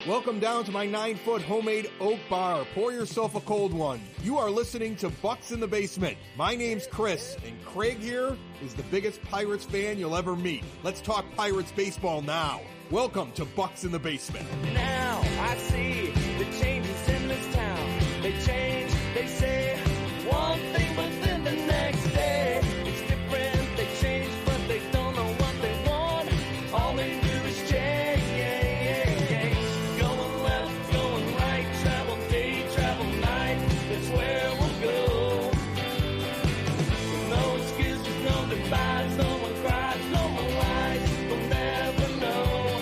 Welcome down to my 9-foot homemade oak bar. Pour yourself a cold one. You are listening to Bucks in the Basement. My name's Chris, and Craig here is the biggest Pirates fan you'll ever meet. Let's talk Pirates baseball now. Welcome to Bucks in the Basement. Now I see the changes in this town. They change, they say one thing, but then the next day it's different. They change, but they don't know what they want. All they do is change. Going left, going right, travel day, travel night. That's where we'll go. No excuses, no goodbyes, no one cries, no one lies. We'll never know.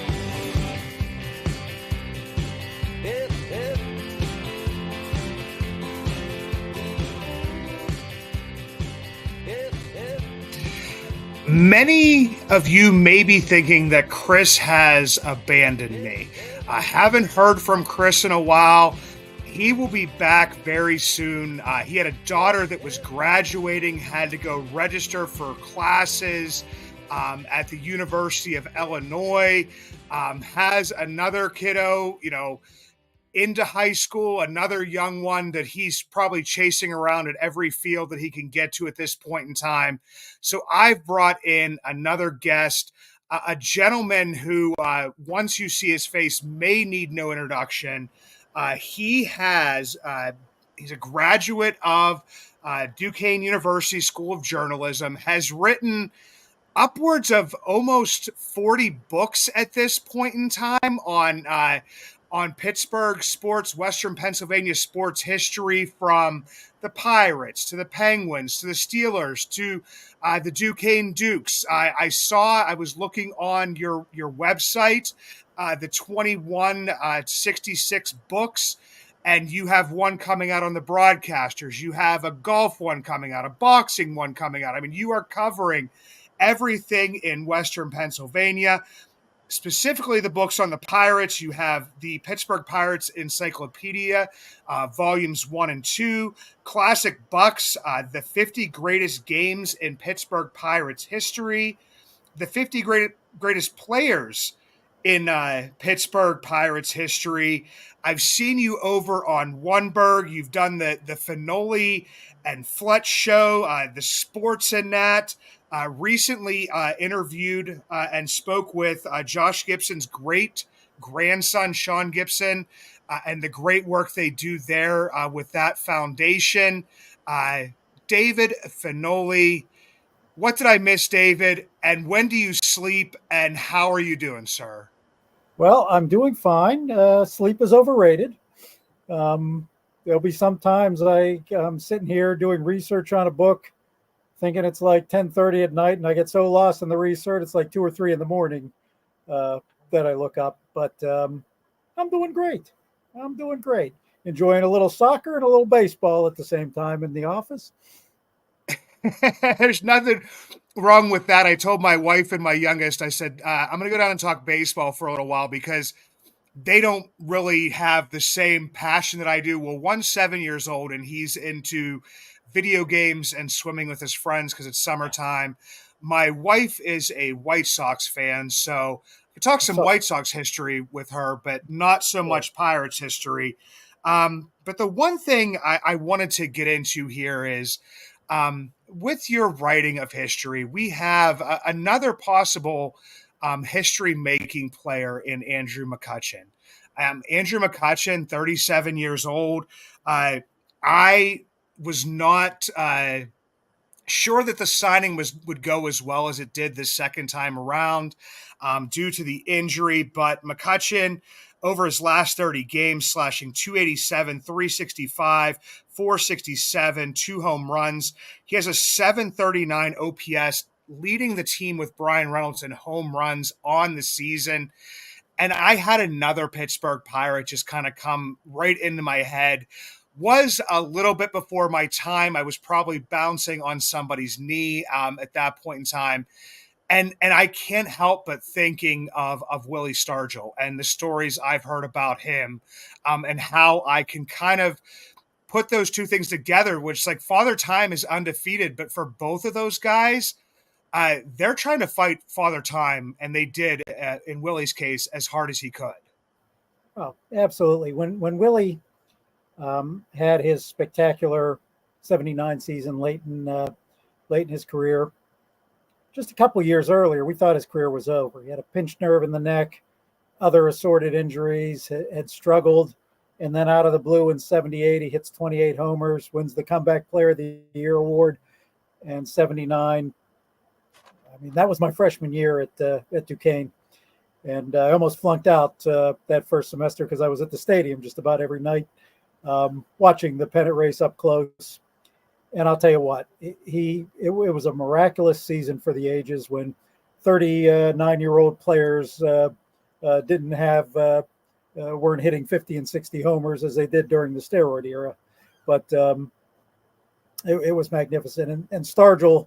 Many of you may be thinking that Chris has abandoned me. I haven't heard from Chris in a while. He will be back very soon. He had a daughter that was graduating, had to go register for classes at the University of Illinois, has another kiddo, into high school, another young one that he's probably chasing around at every field that he can get to at this point in time. So I've brought in another guest, a gentleman who, once you see his face, may need no introduction. He's a graduate of Duquesne University School of Journalism, has written upwards of almost 40 books at this point in time on Pittsburgh sports, Western Pennsylvania sports history, from the Pirates to the Penguins to the Steelers to the Duquesne Dukes. I was looking on your website, the 2166 books, and you have one coming out on the broadcasters. You have a golf one coming out, a boxing one coming out. I mean, you are covering everything in Western Pennsylvania. Specifically, the books on the Pirates. You have the Pittsburgh Pirates Encyclopedia, volumes 1 and 2, Classic Bucks, the 50 greatest games in Pittsburgh Pirates history, the 50 greatest players in Pittsburgh Pirates history. I've seen you over on Oneberg. You've done the Finoli and Fletch show, the Sports and that. Recently interviewed and spoke with Josh Gibson's great grandson, Sean Gibson, and the great work they do there with that foundation. David Finoli. What did I miss, David? And when do you sleep? And how are you doing, sir? Well, I'm doing fine. Sleep is overrated. There'll be some times I'm sitting here doing research on a book, thinking it's like 10:30 at night, and I get so lost in the research, it's like 2 or 3 in the morning that I look up. But I'm doing great. Enjoying a little soccer and a little baseball at the same time in the office. There's nothing wrong with that. I told my wife and my youngest, I said, I'm going to go down and talk baseball for a little while because they don't really have the same passion that I do. Well, one's 7 years old, and he's into video games and swimming with his friends because it's summertime. My wife is a White Sox fan, so we talk some White Sox history with her, but not so much Pirates history. But the one thing I wanted to get into here is with your writing of history, we have another possible history-making player in Andrew McCutchen. Andrew McCutchen, 37 years old. I was not sure that the signing would go as well as it did this second time around due to the injury. But McCutchen, over his last 30 games, slashing .287, .365, .467, 2 home runs. He has a .739 OPS, leading the team with Brian Reynolds in home runs on the season. And I had another Pittsburgh Pirate just kind of come right into my head. Was a little bit before my time. I was probably bouncing on somebody's knee at that point in time. And I can't help but thinking of Willie Stargell and the stories I've heard about him and how I can kind of put those two things together, which, like, Father Time is undefeated, but for both of those guys, they're trying to fight Father Time, and they did, in Willie's case, as hard as he could. Oh, absolutely. When Willie had his spectacular '79 season late in his career, just a couple years earlier, we thought his career was over. He had a pinched nerve in the neck, other assorted injuries, had struggled, and then out of the blue in '78, he hits 28 homers, wins the Comeback Player of the Year award, and '79. I mean, that was my freshman year at Duquesne. And I almost flunked out that first semester because I was at the stadium just about every night watching the pennant race up close. And I'll tell you what, it was a miraculous season for the ages when 39-year-old players weren't hitting 50 and 60 homers as they did during the steroid era. But it was magnificent. And Stargell,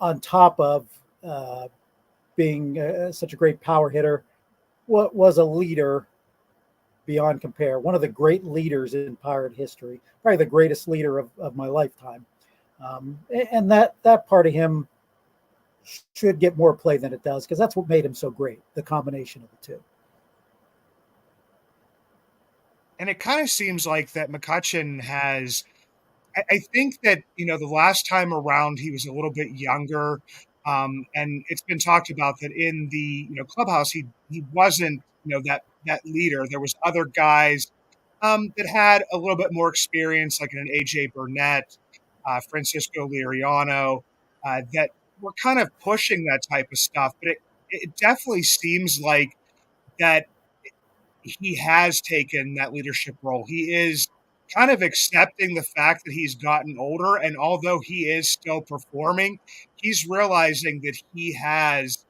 on top of being such a great power hitter, was a leader beyond compare. One of the great leaders in Pirate history, probably the greatest leader of my lifetime. And that part of him should get more play than it does, because that's what made him so great, the combination of the two. And it kind of seems like that McCutchen has, I think that, the last time around he was a little bit younger. And it's been talked about that in the clubhouse he wasn't that leader. There was other guys that had a little bit more experience, like an AJ Burnett, Francisco Liriano, that were kind of pushing that type of stuff. But it definitely seems like that he has taken that leadership role. He is kind of accepting the fact that he's gotten older, and although he is still performing, he's realizing that he has,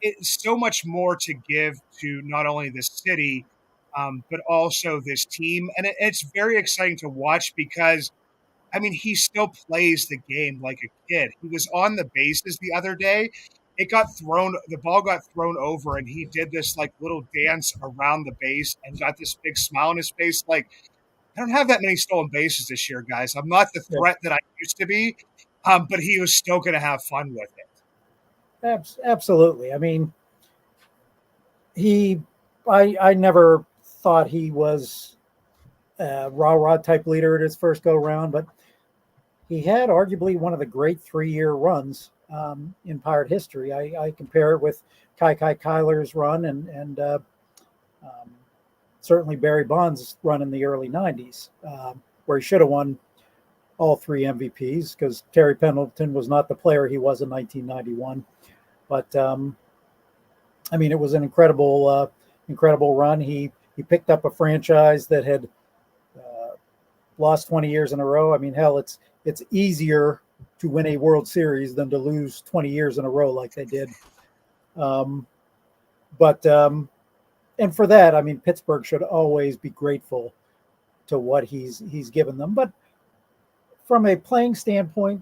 it's so much more to give to not only this city, but also this team. And it's very exciting to watch because, he still plays the game like a kid. He was on the bases the other day. The ball got thrown over, and he did this like little dance around the base and got this big smile on his face. Like, I don't have that many stolen bases this year, guys. I'm not the threat that I used to be, but he was still going to have fun with it. Absolutely. I never thought he was a rah-rah type leader at his first go-round, but he had arguably one of the great 3-year runs in Pirate history. I compare it with Kai Kyler's run and certainly Barry Bonds' run in the early 90s, where he should have won all 3 MVPs because Terry Pendleton was not the player he was in 1991. But, it was an incredible run. He picked up a franchise that had lost 20 years in a row. Hell, it's easier to win a World Series than to lose 20 years in a row like they did. And for that, Pittsburgh should always be grateful to what he's given them. But from a playing standpoint,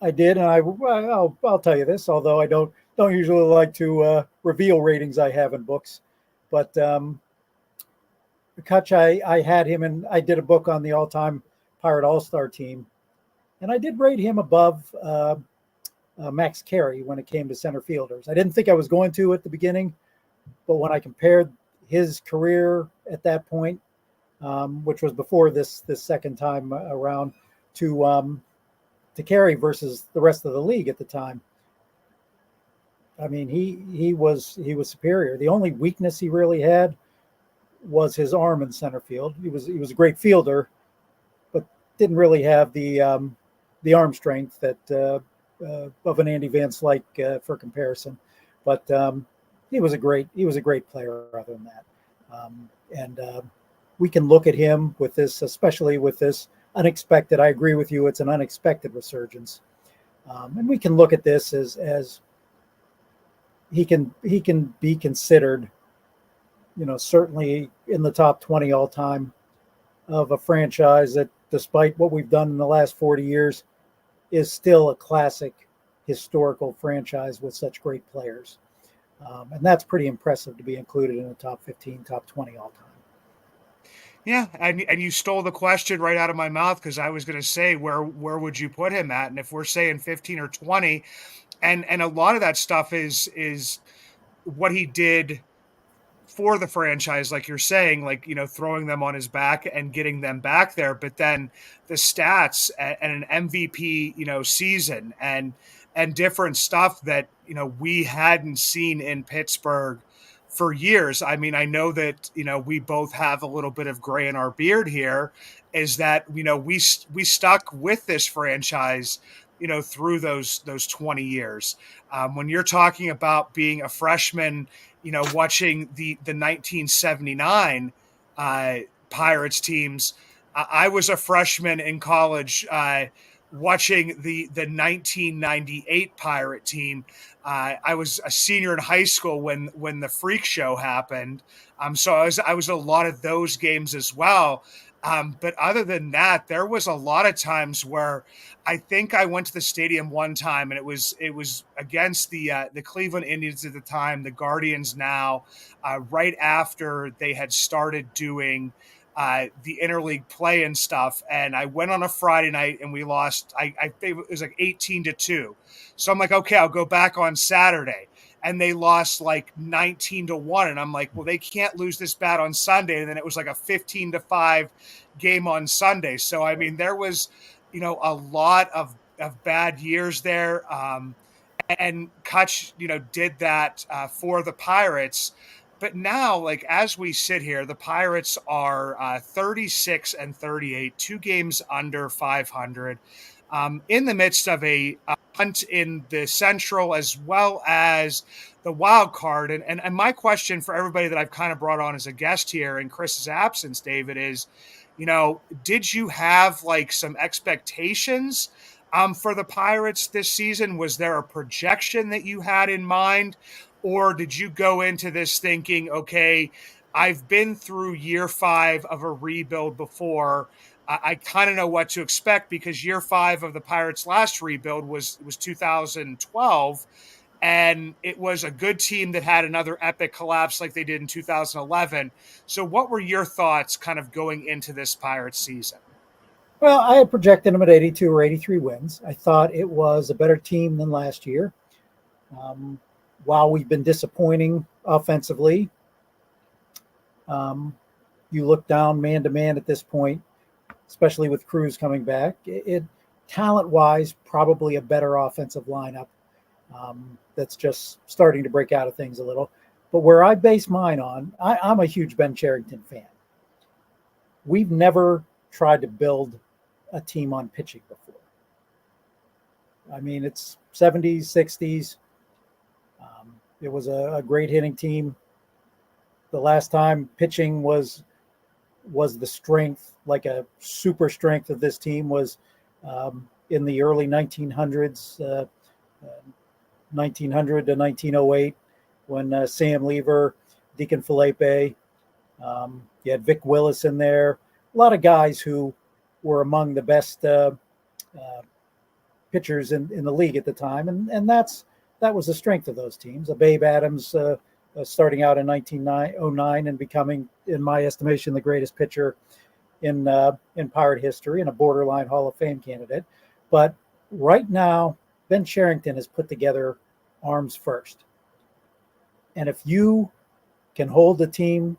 I did, and I'll tell you this, although I don't usually like to reveal ratings I have in books. But Cutch, I had him, and I did a book on the all-time Pirate All-Star team, and I did rate him above Max Carey when it came to center fielders. I didn't think I was going to at the beginning. But when I compared his career at that point, which was before this second time around, to Carey versus the rest of the league at the time, he was superior. The only weakness he really had was his arm in center field. He was a great fielder, but didn't really have the arm strength that of an Andy Van Slyke for comparison. But he was a great player other than that. We can look at him with this, especially with this unexpected. I agree with you. It's an unexpected resurgence. And we can look at this as he can be considered, certainly in the top 20 all time of a franchise that, despite what we've done in the last 40 years, is still a classic historical franchise with such great players. And that's pretty impressive to be included in the top 15, top 20 all time. Yeah, and you stole the question right out of my mouth, because I was going to say, where would you put him at? And if we're saying 15 or 20, and a lot of that stuff is what he did for the franchise, like you're saying, like, throwing them on his back and getting them back there. But then the stats and an MVP, season and different stuff that, we hadn't seen in Pittsburgh for years. I mean, I know that, we both have a little bit of gray in our beard here, is that, we stuck with this franchise, through those 20 years. When you're talking about being a freshman, watching the 1979 Pirates teams, I was a freshman in college watching the 1998 Pirate team. I was a senior in high school when the freak show happened. So I was at a lot of those games as well. But other than that, there was a lot of times where I think I went to the stadium one time, and it was against the Cleveland Indians at the time, the Guardians now, right after they had started doing the interleague play and stuff. And I went on a Friday night and we lost. I think it was like 18-2. So I'm like, okay, I'll go back on Saturday. And they lost like 19-1. And I'm like, well, they can't lose this bad on Sunday. And then it was like a 15-5 game on Sunday. So, I mean, there was, a lot of bad years there. And Cutch, did that for the Pirates. But now, like, as we sit here, the Pirates are 36-38, 2 games under 500, in the midst of a hunt in the Central as well as the wild card. And my question for everybody that I've kind of brought on as a guest here in Chris's absence, David, is, did you have like some expectations for the Pirates this season? Was there a projection that you had in mind? Or did you go into this thinking, okay, I've been through year 5 of a rebuild before. I kind of know what to expect, because year 5 of the Pirates' last rebuild was 2012. And it was a good team that had another epic collapse like they did in 2011. So what were your thoughts kind of going into this Pirates season? Well, I had projected them at 82 or 83 wins. I thought it was a better team than last year. While we've been disappointing offensively, you look down man to man at this point, especially with Cruz coming back. It talent-wise, probably a better offensive lineup that's just starting to break out of things a little. But where I base mine on, I'm a huge Ben Cherington fan. We've never tried to build a team on pitching before. I mean, it's 70s, 60s. It was a great hitting team. The last time pitching was the strength, like a super strength of this team, was in the early 1900s, 1900 to 1908, when Sam Lever, Deacon Felipe, you had Vic Willis in there. A lot of guys who were among the best pitchers in the league at the time, and that was the strength of those teams. Babe Adams starting out in 1909 and becoming, in my estimation, the greatest pitcher in Pirate history and a borderline Hall of Fame candidate. But right now, Ben Cherington has put together arms first. And if you can hold the team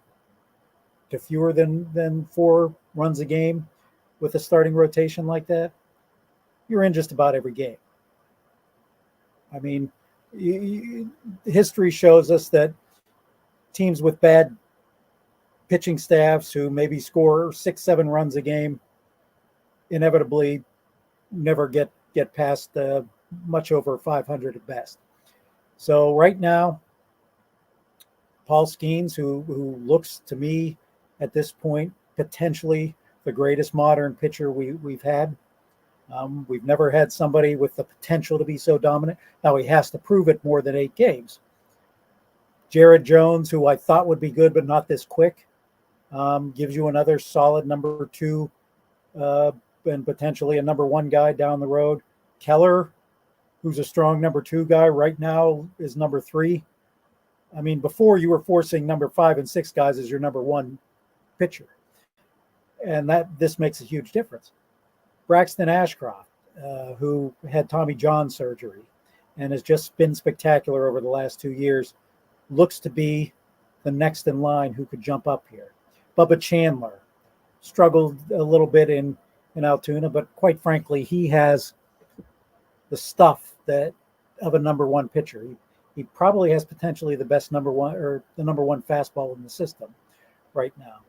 to fewer than 4 runs a game with a starting rotation like that, you're in just about every game. I mean, history shows us that teams with bad pitching staffs who maybe score 6-7 runs a game inevitably never get past much over 500 at best. So right now, Paul Skeens, who looks to me at this point potentially the greatest modern pitcher we've had. We've never had somebody with the potential to be so dominant. Now he has to prove it more than 8 games. Jared Jones, who I thought would be good but not this quick, gives you another solid number 2 and potentially a number 1 guy down the road. Keller, who's a strong number 2 guy, right now is number 3. I mean, before you were forcing number 5 and 6 guys as your number 1 pitcher. And this makes a huge difference. Braxton Ashcroft, who had Tommy John surgery and has just been spectacular over the last 2 years, looks to be the next in line who could jump up here. Bubba Chandler struggled a little bit in Altoona, but quite frankly, he has the stuff that of a number one pitcher. He probably has potentially the best number one or the number one fastball in the system right now.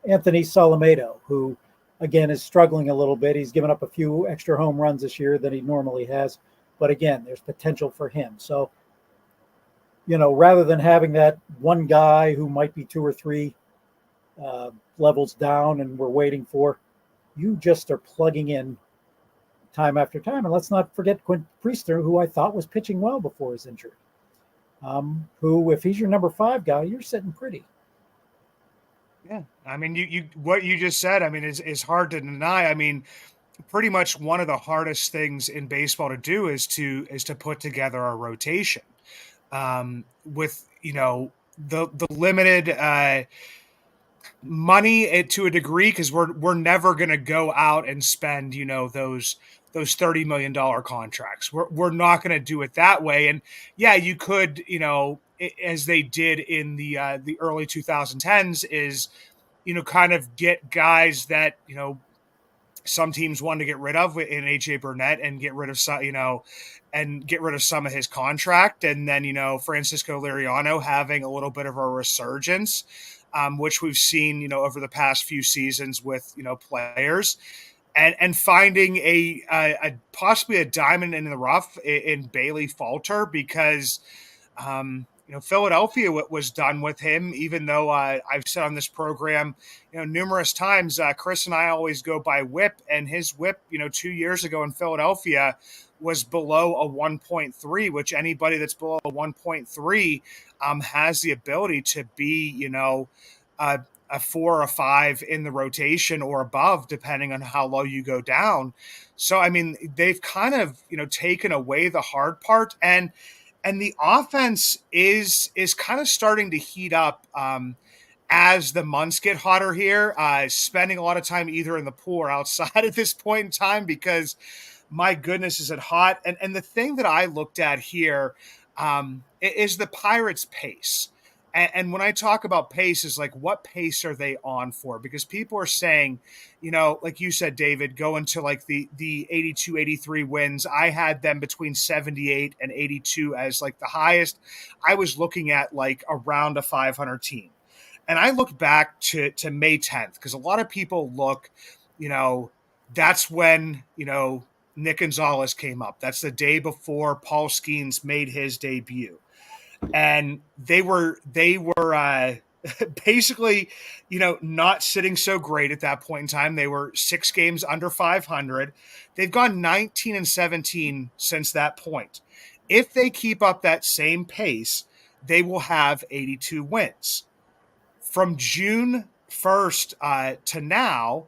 Anthony Solomedo, who again is struggling a little bit. He's given up a few extra home runs this year than he normally has, but again, there's potential for him. So, rather than having that one guy who might be two or three levels down and we're waiting for, you just are plugging in time after time. And let's not forget Quint Priester, who I thought was pitching well before his injury, who, if he's your number 5 guy, you're sitting pretty. Yeah. I mean, you what you just said, I mean, is hard to deny. I mean, pretty much one of the hardest things in baseball to do is to put together a rotation with, the limited money to a degree, because we're never going to go out and spend, those $30 million contracts. We're not going to do it that way. And yeah, you could, as they did in the early 2010s, is, kind of get guys that, some teams wanted to get rid of in AJ Burnett and get rid of some of his contract. And then, Francisco Liriano having a little bit of a resurgence, which we've seen, over the past few seasons with, players. And finding a possibly a diamond in the rough in Bailey Falter, because Philadelphia was done with him. Even though I've said on this program, numerous times, Chris and I always go by WHIP, and his WHIP, 2 years ago in Philadelphia was below a 1.3, which anybody that's below a 1.3 has the ability to be, a 4 or a 5 in the rotation or above, depending on how low you go down. So, I mean, they've kind of, taken away the hard part, and the offense is kind of starting to heat up as the months get hotter here, spending a lot of time either in the pool or outside at this point in time, because my goodness, is it hot. And the thing that I looked at here is the Pirates' pace. And when I talk about pace, is like, what pace are they on for? Because people are saying, like you said, David, going to like the 82, 83 wins. I had them between 78 and 82 as like the highest. I was looking at like around a 500 team. And I looked back to May 10th, because a lot of people look, that's when, Nick Gonzalez came up. That's the day before Paul Skeens made his debut. And they were basically, not sitting so great at that point in time. They were 6 games under 500. They've gone 19-17 since that point. If they keep up that same pace, they will have 82 wins. From June 1st to now,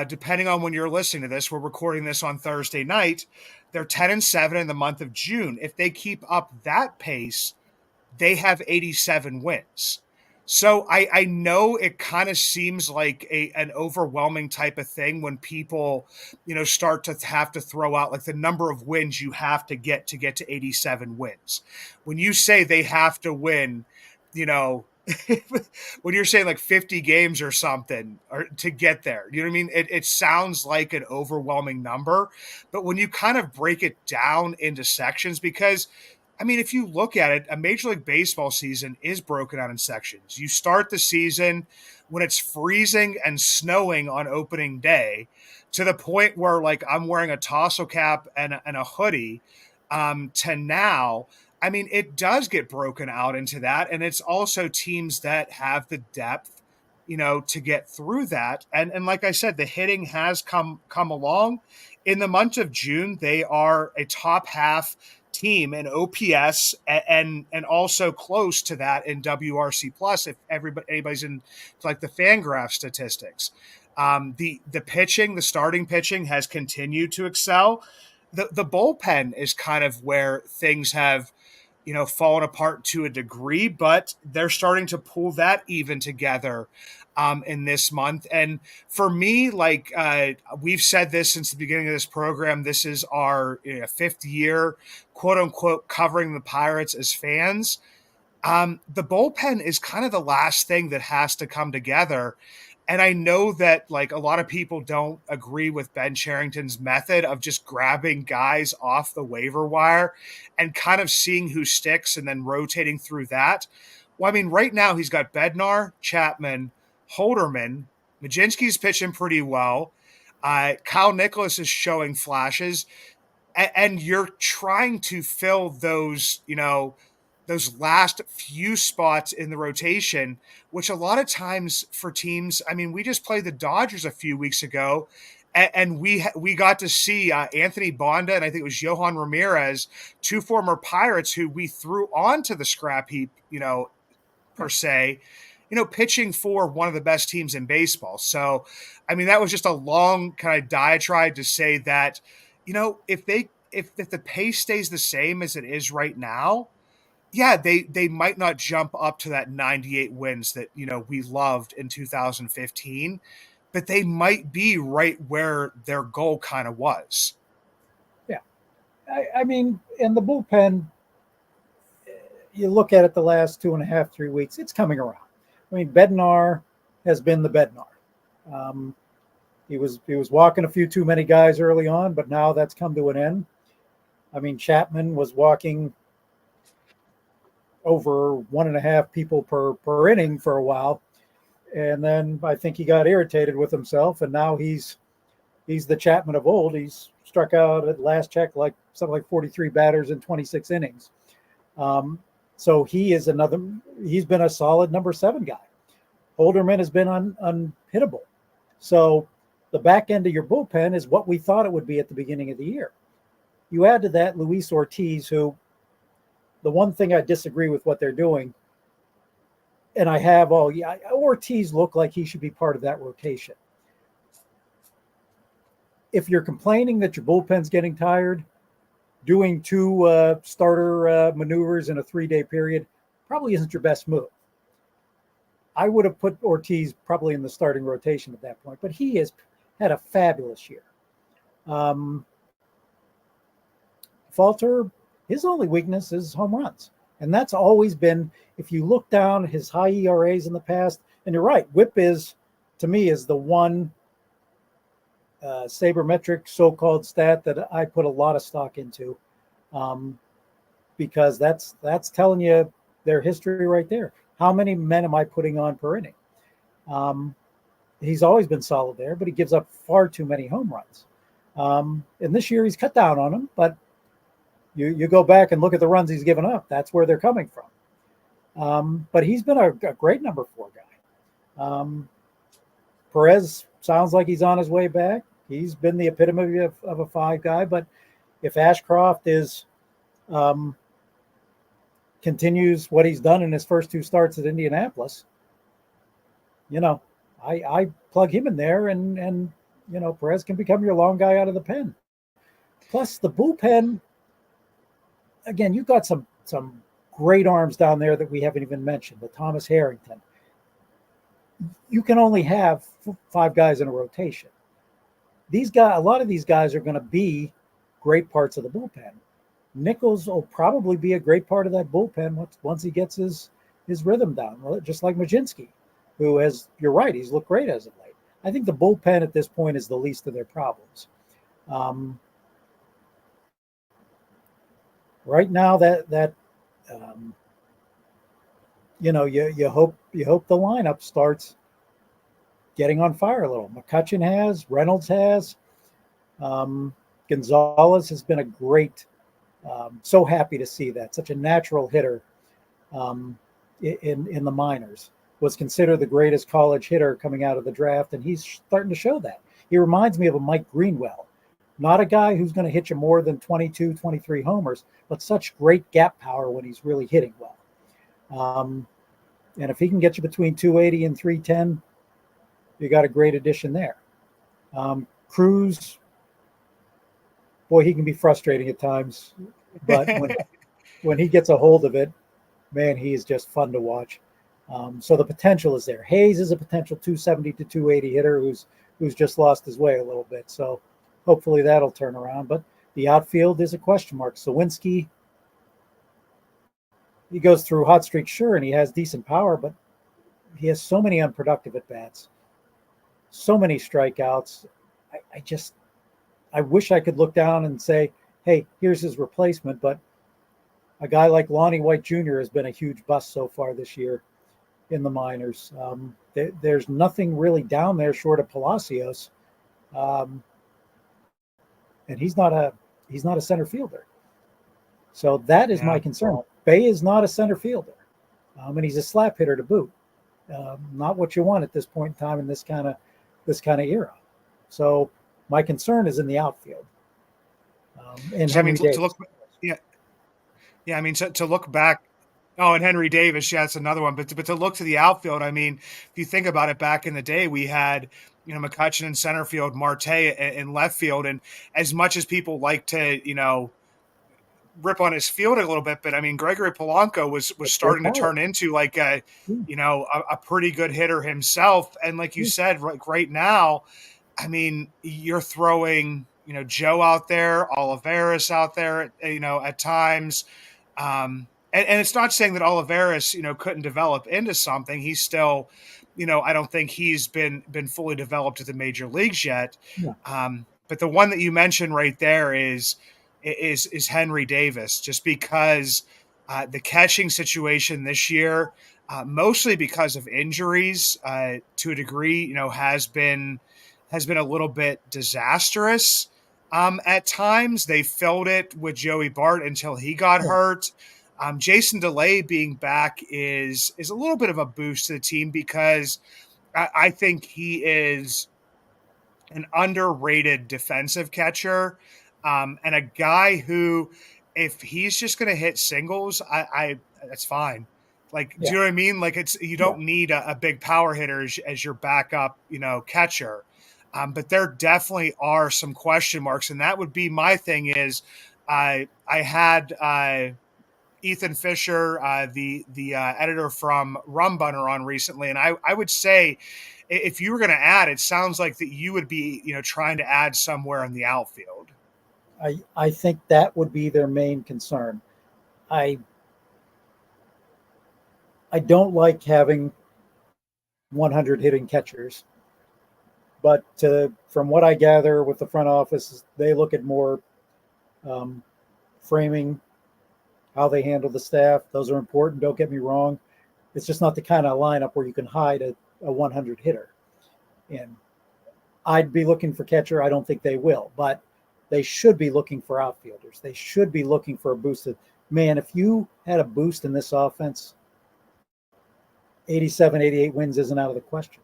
depending on when you're listening to this, we're recording this on Thursday night, they're 10-7 in the month of June. If they keep up that pace, they have 87 wins. So I know it kind of seems like an overwhelming type of thing when people, start to have to throw out like the number of wins you have to get to 87 wins. When you say they have to win, when you're saying like 50 games or something or to get there, you know what I mean? It sounds like an overwhelming number, but when you kind of break it down into sections, because I mean, if you look at it, a Major League Baseball season is broken out in sections. You start the season when it's freezing and snowing on opening day, to the point where like I'm wearing a tassel cap and a hoodie, to now. I mean, it does get broken out into that. And it's also teams that have the depth, to get through that. And like I said, the hitting has come along. In the month of June, they are a top half team in OPS and also close to that in WRC plus, if anybody's in like the Fangraph statistics. The pitching, the starting pitching has continued to excel. The bullpen is kind of where things have, fallen apart to a degree, but they're starting to pull that even together in this month. And for me, like we've said this since the beginning of this program, this is our 5th year, quote unquote, covering the Pirates as fans. The bullpen is kind of the last thing that has to come together. And I know that like a lot of people don't agree with Ben Cherington's method of just grabbing guys off the waiver wire and kind of seeing who sticks and then rotating through that. Well, I mean, right now he's got Bednar, Chapman, Holderman. Majinski's pitching pretty well. Kyle Nicholas is showing flashes. And you're trying to fill those, those last few spots in the rotation, which a lot of times for teams, I mean, we just played the Dodgers a few weeks ago, and we got to see Anthony Bonda and I think it was Johan Ramirez, two former Pirates who we threw onto the scrap heap, per se, pitching for one of the best teams in baseball. So, I mean, that was just a long kind of diatribe to say that, if the pace stays the same as it is right now, yeah, they might not jump up to that 98 wins that, we loved in 2015, but they might be right where their goal kind of was. Yeah. I mean, in the bullpen, you look at it the last 2.5, 3 weeks, it's coming around. I mean, Bednar has been the Bednar. He was walking a few too many guys early on, but now that's come to an end. I mean, Chapman was walking over 1.5 people per inning for a while, and then I think he got irritated with himself, and now he's the Chapman of old. He's struck out at last check like something like 43 batters in 26 innings. So he's been a solid number 7 guy. Holderman has been unhittable. So the back end of your bullpen is what we thought it would be at the beginning of the year. You add to that Luis Ortiz, who the one thing I disagree with what they're doing, and Ortiz looked like he should be part of that rotation. If you're complaining that your bullpen's getting tired, doing 2 starter maneuvers in a 3-day period probably isn't your best move. I would have put Ortiz probably in the starting rotation at that point, but he has had a fabulous year. Falter, his only weakness is home runs. And that's always been, if you look down his high ERAs in the past, and you're right, WHIP to me, is the one sabermetric so-called stat that I put a lot of stock into, because that's telling you their history right there. How many men am I putting on per inning? He's always been solid there, but he gives up far too many home runs. And this year he's cut down on them, but you go back and look at the runs he's given up. That's where they're coming from. But he's been a great number 4 guy. Perez sounds like he's on his way back. He's been the epitome of a 5 guy. But if Ashcroft continues what he's done in his first 2 starts at Indianapolis, I plug him in there, and Perez can become your long guy out of the pen. Plus the bullpen, again, you've got some great arms down there that we haven't even mentioned. The Thomas Harrington. You can only have 5 guys in a rotation. A lot of these guys are going to be great parts of the bullpen. Nichols will probably be a great part of that bullpen once he gets his rhythm down, just like Majinski, who you're right, he's looked great as of late. I think the bullpen at this point is the least of their problems. Right now, you hope the lineup starts getting on fire a little. McCutchen has, Reynolds has, Gonzalez has been a great. So happy to see that. Such a natural hitter in the minors. Was considered the greatest college hitter coming out of the draft, and he's starting to show that. He reminds me of a Mike Greenwell. Not a guy who's going to hit you more than 22, 23 homers, but such great gap power when he's really hitting well. And if he can get you between 280 and 310, you got a great addition there. Cruz, boy, he can be frustrating at times, but when he gets a hold of it, man, he is just fun to watch. So the potential is there. Hayes is a potential 270 to 280 hitter who's just lost his way a little bit. So hopefully that'll turn around. But the outfield is a question mark. Sawinski, he goes through hot streaks, sure, and he has decent power, but he has so many unproductive at bats, so many strikeouts. I wish I could look down and say, hey, here's his replacement, but a guy like Lonnie White Jr. has been a huge bust so far this year in the minors. There's nothing really down there short of Palacios, and he's not a center fielder. So that is my concern. Bay is not a center fielder, and he's a slap hitter to boot. Not what you want at this point in time in this kind of era. So my concern is in the outfield. And So, Henry Davis. to look, I mean, to look back. Oh, and Henry Davis, yeah, that's another one. But to look to the outfield, I mean, if you think about it, back in the day, we had, McCutchen in center field, Marte in left field, and as much as people like to, rip on his field a little bit, but I mean, Gregory Polanco was starting to turn into like a pretty good hitter himself. And like you said, right now, I mean, you're throwing, Joe out there, Olivares out there, at times. And it's not saying that Olivares, couldn't develop into something. He's still, I don't think he's been fully developed at the major leagues yet. Yeah. But the one that you mentioned right there is Henry Davis, just because the catching situation this year, mostly because of injuries, to a degree, has been a little bit disastrous. At times, they filled it with Joey Bart until he got hurt. Jason DeLay being back is a little bit of a boost to the team, because I think he is an underrated defensive catcher, and a guy who, if he's just going to hit singles, I that's fine. Like, do you know what I mean? Like, you don't need a big power hitter as your backup, catcher. But there definitely are some question marks, and that would be my thing. Is I had Ethan Fisher, the editor from Rum Bunner, on recently, and I would say, if you were going to add, it sounds like that you would be trying to add somewhere in the outfield. I think that would be their main concern. I don't like having 100 hitting catchers, but from what I gather with the front office, they look at more framing, how they handle the staff. Those are important. Don't get me wrong. It's just not the kind of lineup where you can hide a 100 hitter. And I'd be looking for catcher. I don't think they will, but they should be looking for outfielders. They should be looking for a boost. Man, if you had a boost in this offense, 87, 88 wins isn't out of the question.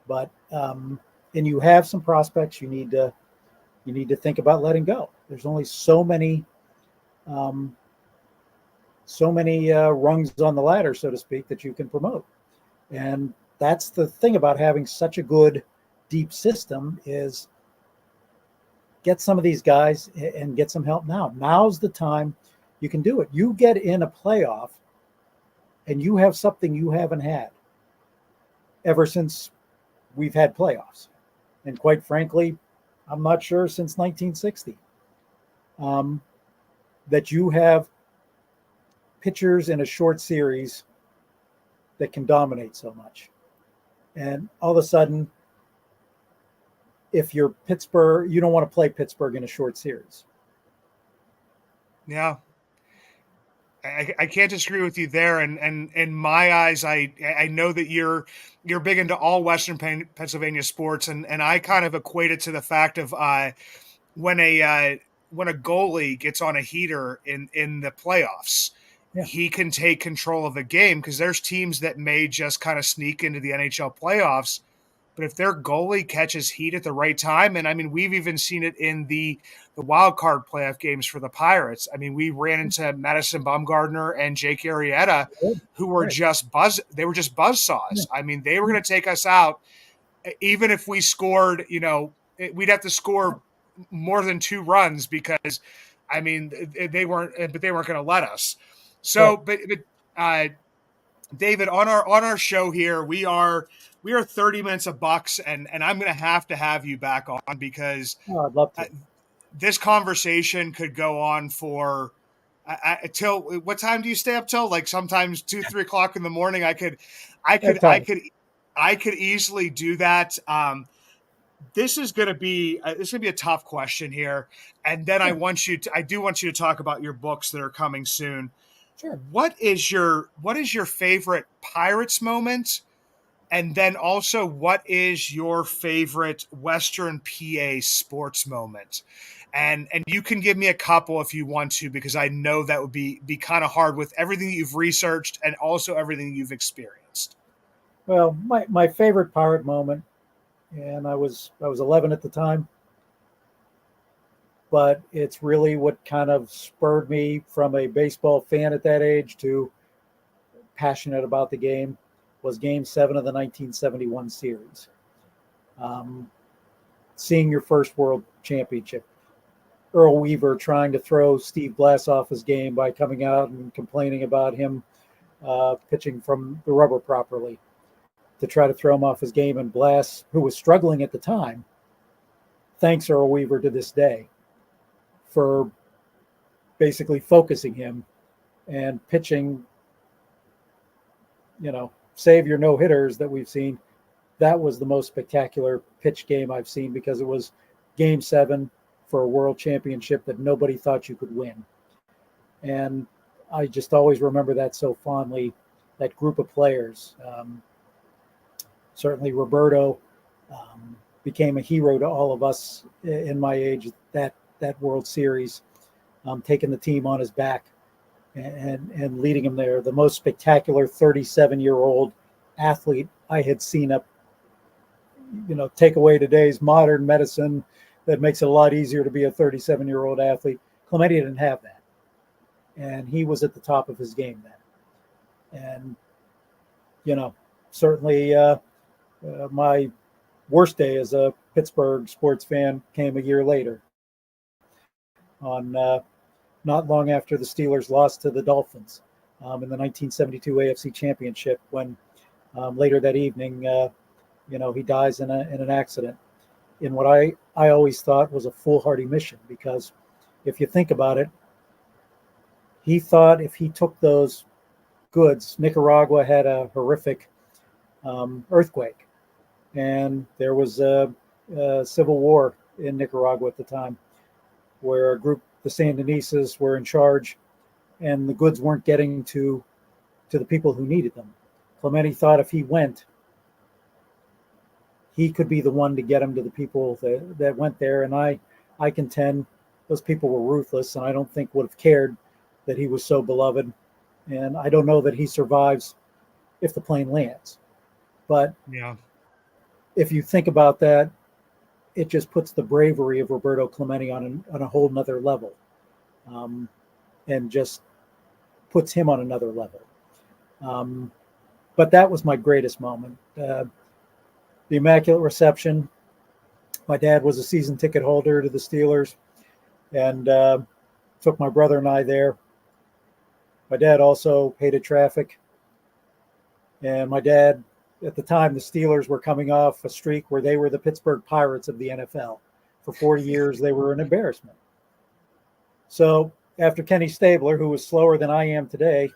But and you have some prospects you need to think about letting go. There's only so many rungs on the ladder, so to speak, that you can promote. And that's the thing about having such a good deep system, is get some of these guys and get some help now. Now's the time you can do it. You get in a playoff and you have something you haven't had ever since we've had playoffs. And quite frankly, I'm not sure since 1960 that you have pitchers in a short series that can dominate so much. And all of a sudden, if you're Pittsburgh, you don't want to play Pittsburgh in a short series. Yeah. I can't disagree with you there. And in my eyes, I know that you're big into all Western Pennsylvania sports, and I kind of equate it to the fact of when a goalie gets on a heater in the playoffs, he can take control of the game, because there's teams that may just kind of sneak into the NHL playoffs. But if their goalie catches heat at the right time, and I mean, we've even seen it in the wild card playoff games for the Pirates. I mean, we ran into Madison Bumgarner and Jake Arrieta, who were just they were just buzzsaws. I mean, they were going to take us out. Even if we scored, we'd have to score more than 2 runs, because I mean, they weren't going to let us. So, but David, on our show here, we are 30 minutes of Bucks, and I'm going to have you back on, because I'd love to. This conversation could go on for Till what time do you stay up till? Like sometimes 2-3 o'clock in the morning. I could easily do that. This is going to be a tough question here, and then I do want you to talk about your books that are coming soon. Sure. What is your favorite Pirates moment, and then also what is your favorite Western PA sports moment? And you can give me a couple if you want to, because I know that would be kind of hard with everything that you've researched and also everything you've experienced. Well, my favorite Pirate moment, and I was 11 at the time, but it's really what kind of spurred me from a baseball fan at that age to passionate about the game, was Game 7 of the 1971 series. Seeing your first World Championship. Earl Weaver trying to throw Steve Blass off his game by coming out and complaining about him pitching from the rubber properly, to try to throw him off his game. And Blass, who was struggling at the time, thanks Earl Weaver to this day for basically focusing him and pitching, save your no-hitters that we've seen. That was the most spectacular pitch game I've seen, because it was Game 7 for a world championship that nobody thought you could win. And I just always remember that so fondly, that group of players. Certainly Roberto became a hero to all of us in my age, that World Series, taking the team on his back and leading him there. The most spectacular 37-year-old athlete I had seen take away today's modern medicine that makes it a lot easier to be a 37-year-old athlete. Clemente didn't have that. And he was at the top of his game then. And, certainly my worst day as a Pittsburgh sports fan came a year later, on not long after the Steelers lost to the Dolphins in the 1972 AFC Championship, when later that evening, he dies in an accident, in what I always thought was a foolhardy mission, because if you think about it, he thought if he took those goods, Nicaragua had a horrific earthquake, and there was a civil war in Nicaragua at the time, where a group, the Sandinistas, were in charge, and the goods weren't getting to the people who needed them. Clemente thought if he went, he could be the one to get them to the people that went there. And I contend those people were ruthless, and I don't think would have cared that he was so beloved. And I don't know that he survives if the plane lands. But yeah, if you think about that, it just puts the bravery of Roberto Clemente on a whole nother level, and just puts him on another level. But that was my greatest moment. The Immaculate Reception. My dad was a season ticket holder to the Steelers, and took my brother and I there. My dad also hated traffic. And my dad, at the time, the Steelers were coming off a streak where they were the Pittsburgh Pirates of the NFL. For 40 years, they were an embarrassment. So after Kenny Stabler, who was slower than I am today,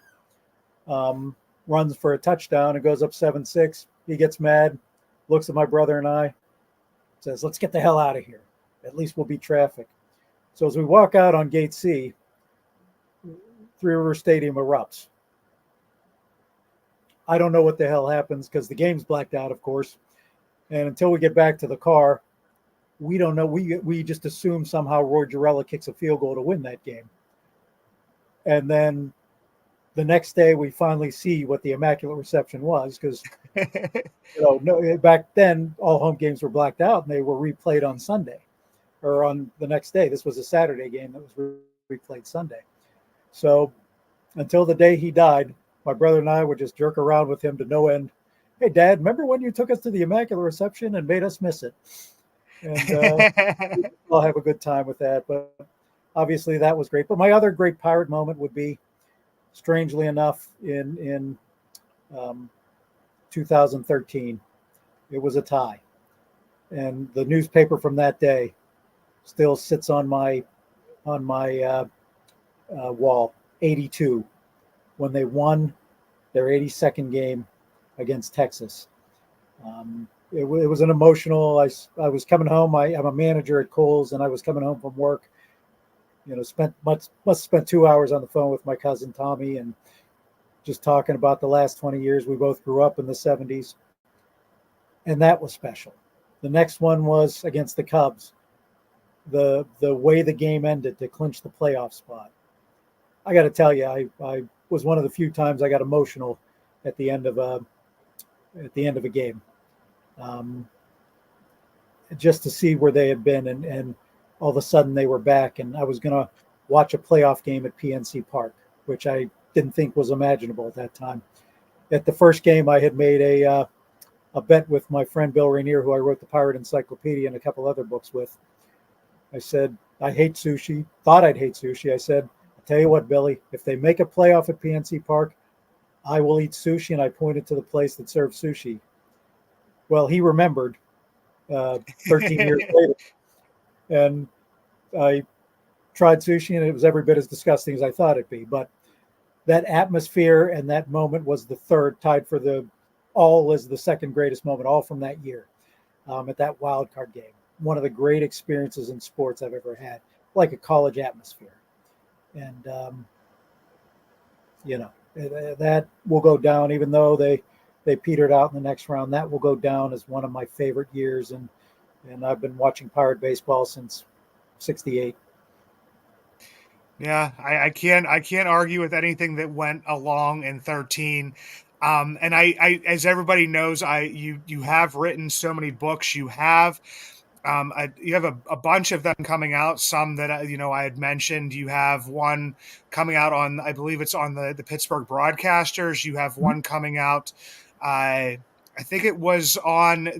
runs for a touchdown and goes up 7-6, he gets mad, looks at my brother and I, says, "Let's get the hell out of here. At least we'll beat traffic." So as we walk out on Gate C, Three River Stadium erupts. I don't know what the hell happens, because the game's blacked out, of course. And until we get back to the car, we don't know. We just assume somehow Roy Girella kicks a field goal to win that game. And then the next day, we finally see what the Immaculate Reception was, because back then all home games were blacked out, and they were replayed on Sunday or on the next day. This was a Saturday game that was replayed Sunday. So until the day he died, my brother and I would just jerk around with him to no end. "Hey, Dad, remember when you took us to the Immaculate Reception and made us miss it?" And I'll have a good time with that. But obviously that was great. But my other great Pirate moment would be, strangely enough, in 2013. It was a tie. And the newspaper from that day still sits on my wall. '82 when they won their 82nd game against Texas. It was an emotional. I was coming home. I'm a manager at Kohl's, and I was coming home from work. Must have spent 2 hours on the phone with my cousin Tommy, and just talking about the last 20 years. We both grew up in the '70s, and that was special. The next one was against the Cubs. The way the game ended to clinch the playoff spot. I got to tell you, I was one of the few times I got emotional at the end of a game, just to see where they had been, and all of a sudden they were back, and I was going to watch a playoff game at PNC Park, which I didn't think was imaginable at that time. At the first game, I had made a bet with my friend Bill Rainier, who I wrote the Pirate Encyclopedia and a couple other books with. I said, I hate sushi, thought I'd hate sushi. I said, I'll tell you what, Billy, if they make a playoff at PNC Park, I will eat sushi. And I pointed to the place that served sushi. Well, he remembered 13 years later. And I tried sushi, and it was every bit as disgusting as I thought it'd be. But that atmosphere and that moment was the third, tied for the all as the second greatest moment, all from that year at that wild card game. One of the great experiences in sports I've ever had, like a college atmosphere. And, that will go down, even though they petered out in the next round. That will go down as one of my favorite years. And I've been watching Pirate baseball since '68. Yeah, I can't argue with anything that went along in 13. And I, as everybody knows, you have written so many books. You have a bunch of them coming out. Some that I had mentioned. You have one coming out on, I believe it's on the Pittsburgh Broadcasters. You have one coming out. I think it was on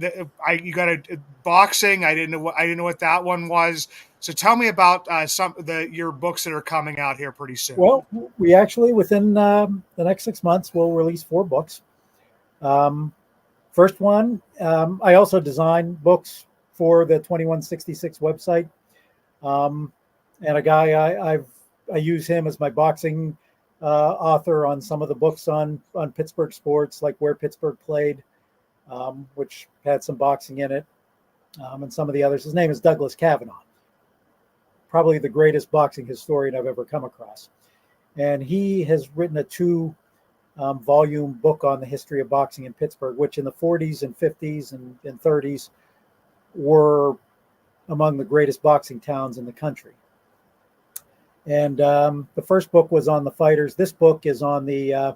you got a boxing. I didn't know what that one was. So tell me about your books that are coming out here pretty soon. Well, we actually, within the next 6 months, we'll release 4 books. First one, I also design books for the 2166 website. And a guy, I use him as my boxing author on some of the books on Pittsburgh sports, like Where Pittsburgh Played, which had some boxing in it, and some of the others. His name is Douglas Kavanaugh, probably the greatest boxing historian I've ever come across. And he has written a 2-volume book on the history of boxing in Pittsburgh, which in the 40s and 50s and 30s were among the greatest boxing towns in the country. And the first book was on the fighters. This book is on the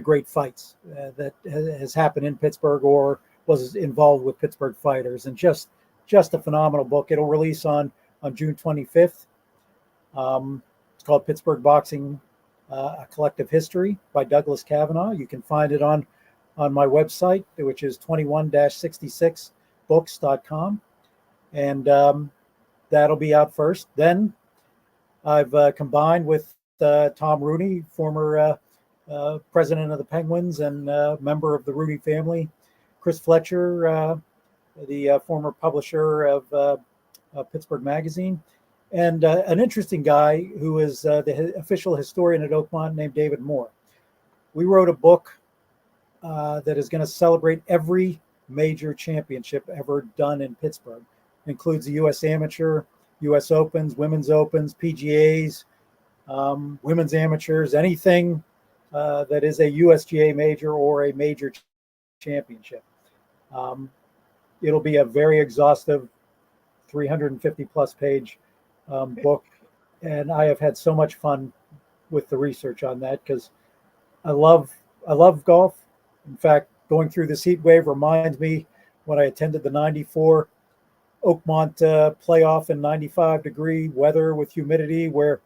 great fights that has happened in Pittsburgh or was involved with Pittsburgh fighters, and just a phenomenal book. It'll release on June 25th. It's called Pittsburgh Boxing, A Collective History by Douglas Kavanaugh. You can find it on my website, which is 21-66books.com. And that'll be out first. Then I've combined with Tom Rooney, former president of the Penguins and member of the Rooney family, Chris Fletcher, the former publisher of Pittsburgh Magazine, and an interesting guy who is the official historian at Oakmont named David Moore. We wrote a book that is going to celebrate every major championship ever done in Pittsburgh. It includes the U.S. Amateur, U.S. Opens, Women's Opens, PGAs, Women's Amateurs, anything that is a USGA major or a major championship. It'll be a very exhaustive 350 plus page book. And I have had so much fun with the research on that because I love golf. In fact, going through this heat wave reminds me when I attended the 94 Oakmont playoff in 95-degree weather with humidity, where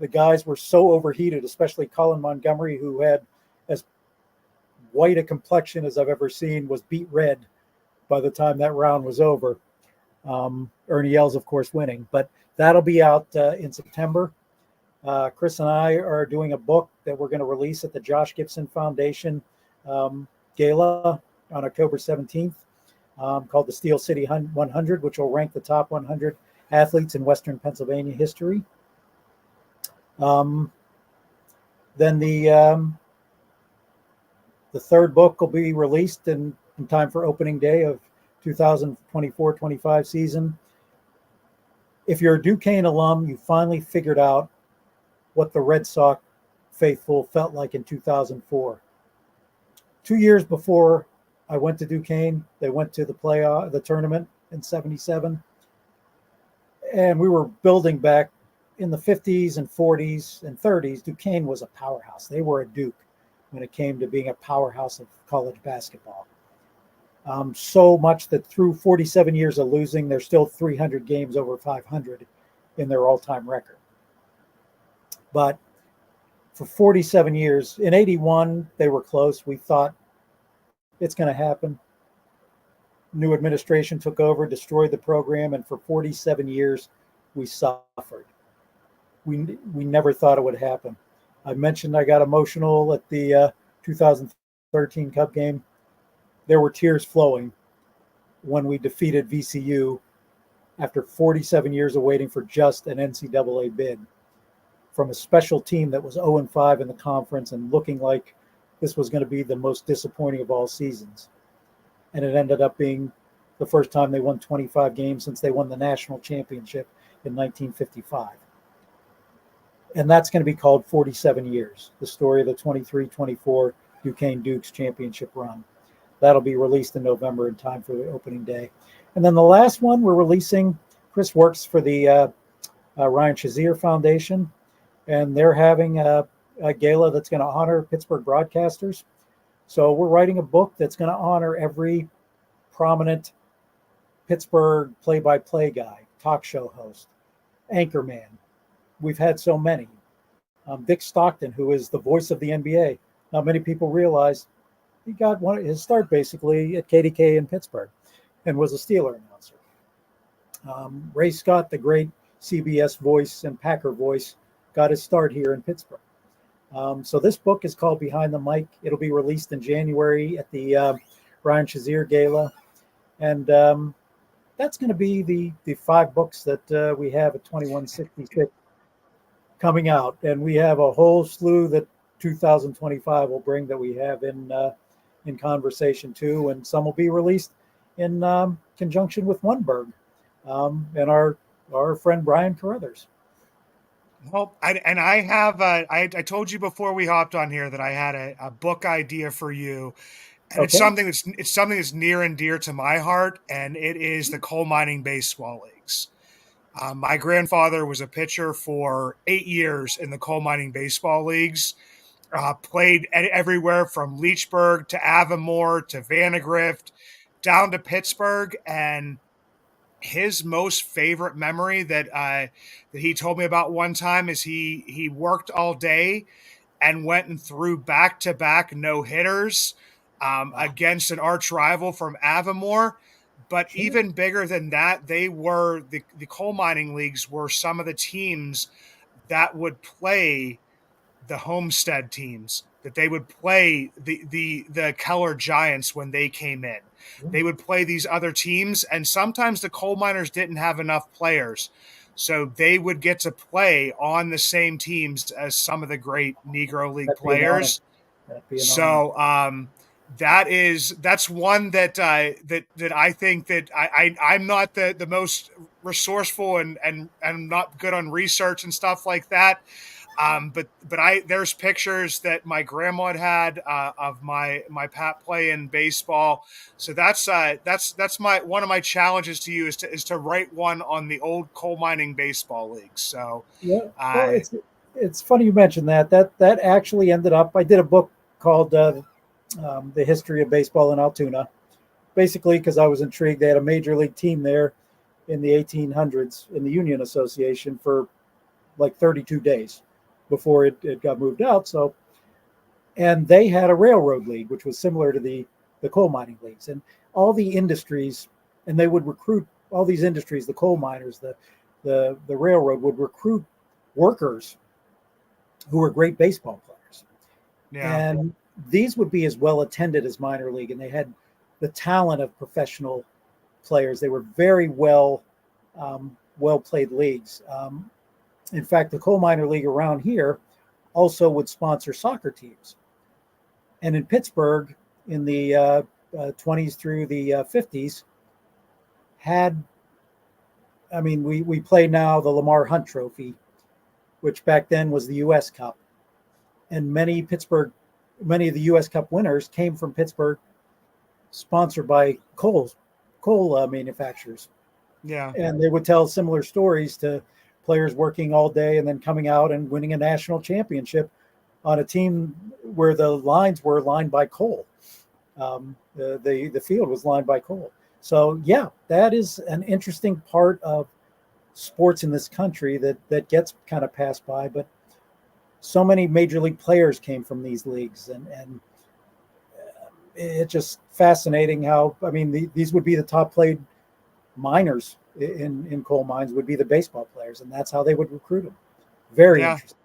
the guys were so overheated, especially Colin Montgomery, who had as white a complexion as I've ever seen, was beat red by the time that round was over. Ernie Els, of course, winning. But that'll be out in September. Chris and I are doing a book that we're going to release at the Josh Gibson Foundation Gala on October 17th, called the Steel City 100, which will rank the top 100 athletes in Western Pennsylvania history. Then the third book will be released in time for opening day of 2024-25 season. If you're a Duquesne alum, you finally figured out what the Red Sox faithful felt like in 2004. 2 years before I went to Duquesne, they went to the tournament in '77, and we were building back in the 50s and 40s and 30s. Duquesne was a powerhouse. They were a Duke when it came to being a powerhouse of college basketball. So much that through 47 years of losing, there's still 300 games over 500 in their all-time record. But for 47 years, in '81, they were close. We thought it's going to happen. New administration took over, destroyed the program, and for 47 years, we suffered. We never thought it would happen. I mentioned I got emotional at the 2013 Cup game. There were tears flowing when we defeated VCU after 47 years of waiting for just an NCAA bid from a special team that was 0-5 in the conference and looking like this was going to be the most disappointing of all seasons. And it ended up being the first time they won 25 games since they won the national championship in 1955. And that's going to be called 47 years, the story of the 23-24 Duquesne Dukes championship run. That'll be released in November in time for the opening day. And then the last one we're releasing, Chris works for the Ryan Shazier Foundation, and they're having a gala that's going to honor Pittsburgh broadcasters. So we're writing a book that's going to honor every prominent Pittsburgh play-by-play guy, talk show host, anchorman. We've had so many. Dick Stockton, who is the voice of the NBA. Not many people realize he got his start basically at KDK in Pittsburgh and was a Steeler announcer. Ray Scott, the great CBS voice and Packer voice, got his start here in Pittsburgh. So this book is called Behind the Mic. It'll be released in January at the Ryan Shazier Gala. And that's going to be the 5 books that we have at 2166 coming out. And we have a whole slew that 2025 will bring that we have in conversation too. And some will be released in conjunction with Oneberg and our friend Brian Carruthers. Well, I told you before we hopped on here that I had a book idea for you, and Okay. it's something that's near and dear to my heart, and it is the coal mining baseball leagues. My grandfather was a pitcher for 8 years in the coal mining baseball leagues. Played everywhere from Leechburg to Avamore to Vandergrift down to Pittsburgh, and his most favorite memory that he told me about one time is he worked all day and went and threw back-to-back no-hitters against an arch rival from Avamore. But even bigger than that, they were the coal mining leagues were some of the teams that would play the Homestead teams, that they would play the Keller Giants when they came in. They would play these other teams, and sometimes the coal miners didn't have enough players, so they would get to play on the same teams as some of the great Negro League players. So that's one that I think that I'm not the most resourceful and not good on research and stuff like that. But there's pictures that my grandma had of my pap playing baseball. So that's my one of my challenges to you is to write one on the old coal mining baseball leagues. So yeah, well, it's funny you mentioned that. That actually ended up. I did a book called The History of Baseball in Altoona, basically because I was intrigued. They had a major league team there in the 1800s in the Union Association for like 32 days. Before it got moved out. So, and they had a railroad league, which was similar to the coal mining leagues, and all the industries, and they would recruit all these industries, the coal miners, the railroad would recruit workers who were great baseball players. Yeah. And these would be as well attended as minor league, and they had the talent of professional players. They were very well played leagues. In fact, the coal miner league around here also would sponsor soccer teams. And in Pittsburgh in the 20s through the 50s we play now the Lamar Hunt Trophy, which back then was the U.S. Cup. And many of the U.S. Cup winners came from Pittsburgh, sponsored by coal manufacturers. Yeah. And they would tell similar stories to players working all day and then coming out and winning a national championship on a team where the lines were lined by coal. The field was lined by coal. So, yeah, that is an interesting part of sports in this country that gets kind of passed by. But so many major league players came from these leagues, and it's just fascinating how, these would be the top played miners in coal mines would be the baseball players, and that's how they would recruit them. Very interesting.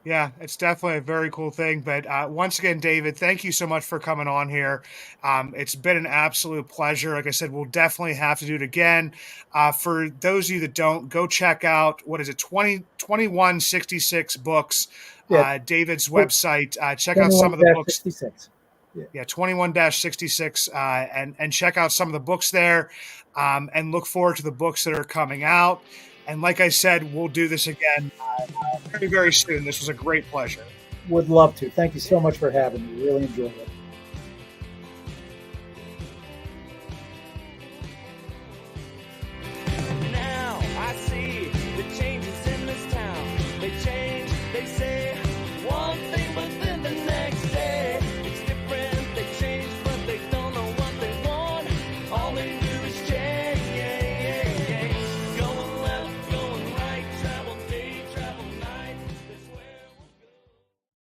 Yeah, it's definitely a very cool thing. But once again, David, thank you so much for coming on here. It's been an absolute pleasure. Like I said, we'll definitely have to do it again. For those of you that don't, go check out, 2166 books, David's website. Check out some of the books. 66. Yeah, 21-66, and check out some of the books there, and look forward to the books that are coming out. And like I said, we'll do this again very, very soon. This was a great pleasure. Would love to. Thank you so much for having me. Really enjoyed it.